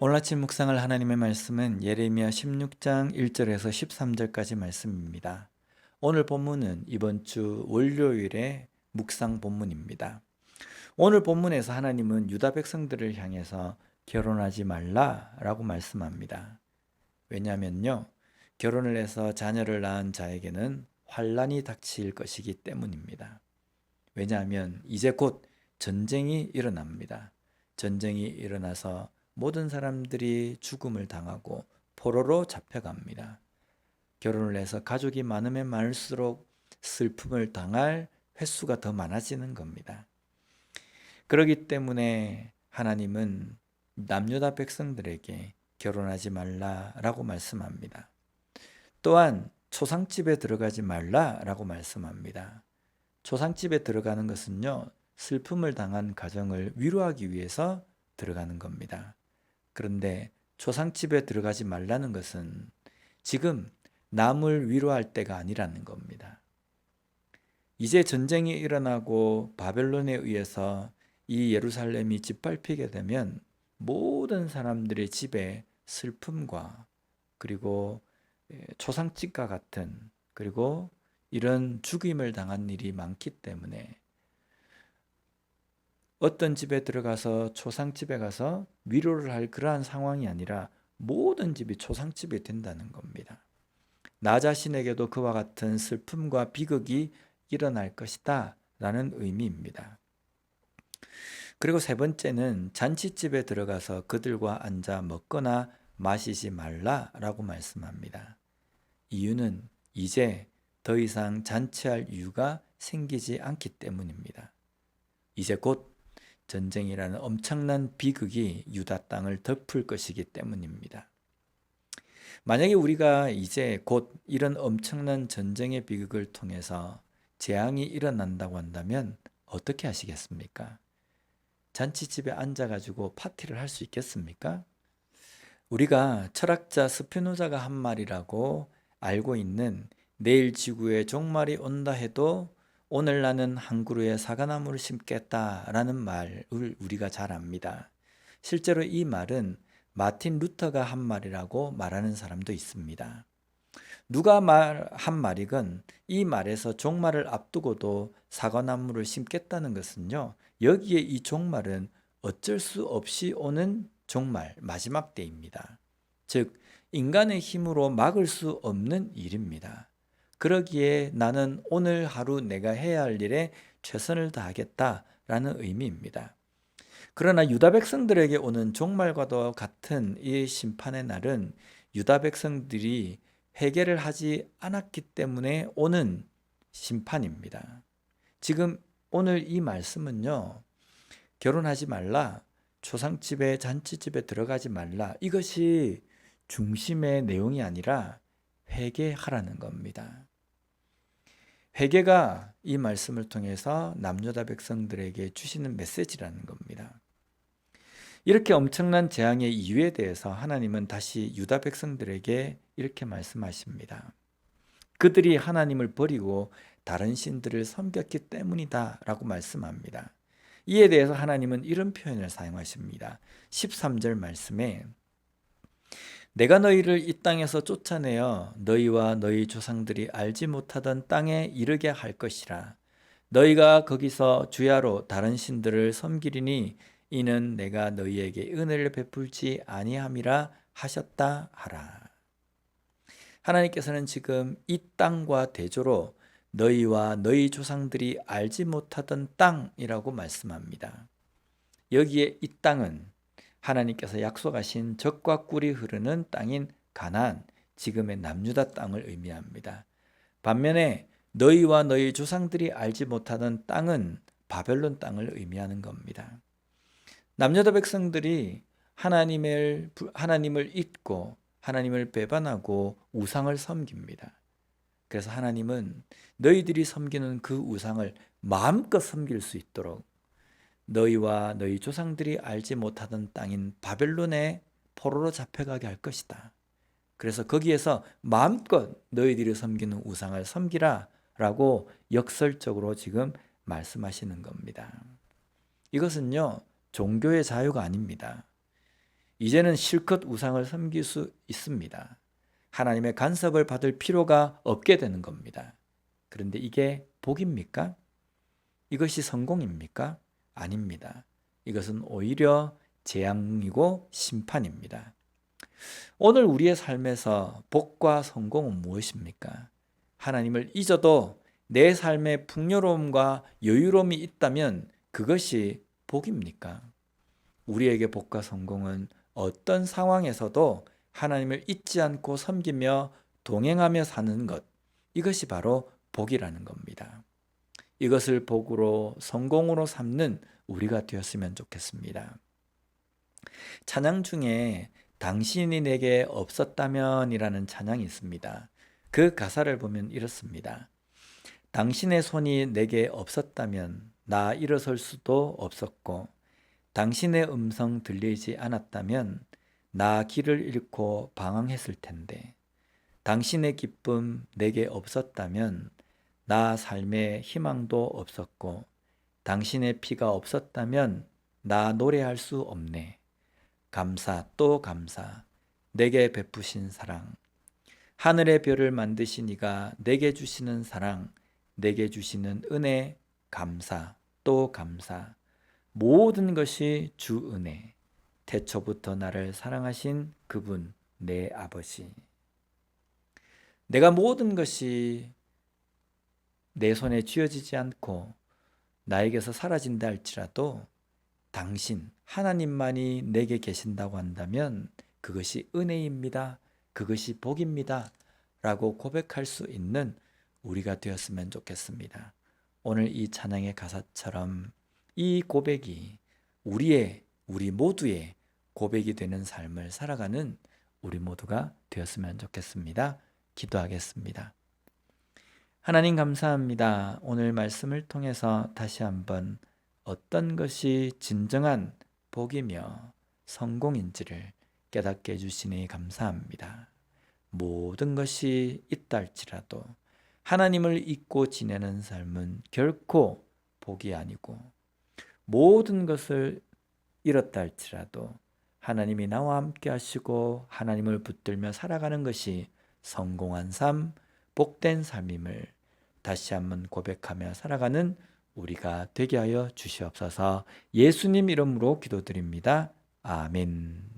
오늘 아침 묵상할 하나님의 말씀은 예레미야 16장 1절에서 13절까지 말씀입니다. 오늘 본문은 이번 주 월요일의 묵상 본문입니다. 오늘 본문에서 하나님은 유다 백성들을 향해서 결혼하지 말라라고 말씀합니다. 왜냐하면요, 결혼을 해서 자녀를 낳은 자에게는 환란이 닥칠 것이기 때문입니다. 왜냐하면 이제 곧 전쟁이 일어납니다. 전쟁이 일어나서 모든 사람들이 죽음을 당하고 포로로 잡혀갑니다. 결혼을 해서 가족이 많으면 많을수록 슬픔을 당할 횟수가 더 많아지는 겁니다. 그렇기 때문에 하나님은 남유다 백성들에게 결혼하지 말라라고 말씀합니다. 또한 초상집에 들어가지 말라라고 말씀합니다. 초상집에 들어가는 것은요, 슬픔을 당한 가정을 위로하기 위해서 들어가는 겁니다. 그런데 초상집에 들어가지 말라는 것은 지금 남을 위로할 때가 아니라는 겁니다. 이제 전쟁이 일어나고 바벨론에 의해서 이 예루살렘이 짓밟히게 되면 모든 사람들의 집에 슬픔과 그리고 초상집과 같은 그리고 이런 죽임을 당한 일이 많기 때문에 어떤 집에 들어가서 초상집에 가서 위로를 할 그러한 상황이 아니라 모든 집이 초상집이 된다는 겁니다. 나 자신에게도 그와 같은 슬픔과 비극이 일어날 것이다 라는 의미입니다. 그리고 세 번째는 잔치집에 들어가서 그들과 앉아 먹거나 마시지 말라라고 말씀합니다. 이유는 이제 더 이상 잔치할 이유가 생기지 않기 때문입니다. 이제 곧 전쟁이라는 엄청난 비극이 유다 땅을 덮을 것이기 때문입니다. 만약에 우리가 이제 곧 이런 엄청난 전쟁의 비극을 통해서 재앙이 일어난다고 한다면 어떻게 하시겠습니까? 잔치집에 앉아가지고 파티를 할 수 있겠습니까? 우리가 철학자 스피노자가 한 말이라고 알고 있는 내일 지구에 종말이 온다 해도 오늘 나는 한 그루의 사과나무를 심겠다라는 말을 우리가 잘 압니다. 실제로 이 말은 마틴 루터가 한 말이라고 말하는 사람도 있습니다. 누가 한 말이건 이 말에서 종말을 앞두고도 사과나무를 심겠다는 것은요, 여기에 이 종말은 어쩔 수 없이 오는 종말, 마지막 때입니다. 즉, 인간의 힘으로 막을 수 없는 일입니다. 그러기에 나는 오늘 하루 내가 해야 할 일에 최선을 다하겠다라는 의미입니다. 그러나 유다 백성들에게 오는 종말과도 같은 이 심판의 날은 유다 백성들이 회개를 하지 않았기 때문에 오는 심판입니다. 지금 오늘 이 말씀은요, 결혼하지 말라, 초상집에 잔치집에 들어가지 말라, 이것이 중심의 내용이 아니라 회개하라는 겁니다. 회개가 이 말씀을 통해서 남유다 백성들에게 주시는 메시지라는 겁니다. 이렇게 엄청난 재앙의 이유에 대해서 하나님은 다시 유다 백성들에게 이렇게 말씀하십니다. 그들이 하나님을 버리고 다른 신들을 섬겼기 때문이다 라고 말씀합니다. 이에 대해서 하나님은 이런 표현을 사용하십니다. 13절 말씀에 내가 너희를 이 땅에서 쫓아내어 너희와 너희 조상들이 알지 못하던 땅에 이르게 할 것이라. 너희가 거기서 주야로 다른 신들을 섬기리니 이는 내가 너희에게 은혜를 베풀지 아니함이라 하셨다 하라. 하나님께서는 지금 이 땅과 대조로 너희와 너희 조상들이 알지 못하던 땅이라고 말씀합니다. 여기에 이 땅은 하나님께서 약속하신 젖과 꿀이 흐르는 땅인 가나안, 지금의 남유다 땅을 의미합니다. 반면에 너희와 너희 조상들이 알지 못하던 땅은 바벨론 땅을 의미하는 겁니다. 남유다 백성들이 하나님을 잊고 하나님을 배반하고 우상을 섬깁니다. 그래서 하나님은 너희들이 섬기는 그 우상을 마음껏 섬길 수 있도록 너희와 너희 조상들이 알지 못하던 땅인 바벨론의 포로로 잡혀가게 할 것이다. 그래서 거기에서 마음껏 너희들이 섬기는 우상을 섬기라 라고 역설적으로 지금 말씀하시는 겁니다. 이것은요, 종교의 자유가 아닙니다. 이제는 실컷 우상을 섬길 수 있습니다. 하나님의 간섭을 받을 필요가 없게 되는 겁니다. 그런데 이게 복입니까? 이것이 성공입니까? 아닙니다. 이것은 오히려 재앙이고 심판입니다. 오늘 우리의 삶에서 복과 성공은 무엇입니까? 하나님을 잊어도 내 삶에 풍요로움과 여유로움이 있다면 그것이 복입니까? 우리에게 복과 성공은 어떤 상황에서도 하나님을 잊지 않고 섬기며 동행하며 사는 것, 이것이 바로 복이라는 겁니다. 이것을 복으로 성공으로 삼는 우리가 되었으면 좋겠습니다. 찬양 중에 당신이 내게 없었다면 이라는 찬양이 있습니다. 그 가사를 보면 이렇습니다. 당신의 손이 내게 없었다면 나 일어설 수도 없었고, 당신의 음성 들리지 않았다면 나 길을 잃고 방황했을 텐데, 당신의 기쁨 내게 없었다면 나 삶에 희망도 없었고, 당신의 피가 없었다면 나 노래할 수 없네. 감사 또 감사, 내게 베푸신 사랑. 하늘의 별을 만드신 이가 내게 주시는 사랑, 내게 주시는 은혜, 감사 또 감사. 모든 것이 주 은혜. 태초부터 나를 사랑하신 그분, 내 아버지. 내가 모든 것이 내 손에 쥐어지지 않고 나에게서 사라진다 할지라도 당신, 하나님만이 내게 계신다고 한다면 그것이 은혜입니다. 그것이 복입니다. 라고 고백할 수 있는 우리가 되었으면 좋겠습니다. 오늘 이 찬양의 가사처럼 이 고백이 우리 모두의 고백이 되는 삶을 살아가는 우리 모두가 되었으면 좋겠습니다. 기도하겠습니다. 하나님 감사합니다. 오늘 말씀을 통해서 다시 한번 어떤 것이 진정한 복이며 성공인지를 깨닫게 해주시니 감사합니다. 모든 것이 있다 할지라도 하나님을 잊고 지내는 삶은 결코 복이 아니고, 모든 것을 잃었다 할지라도 하나님이 나와 함께 하시고 하나님을 붙들며 살아가는 것이 성공한 삶, 복된 삶임을 다시 한번 고백하며 살아가는 우리가 되게 하여 주시옵소서. 예수님 이름으로 기도드립니다. 아멘.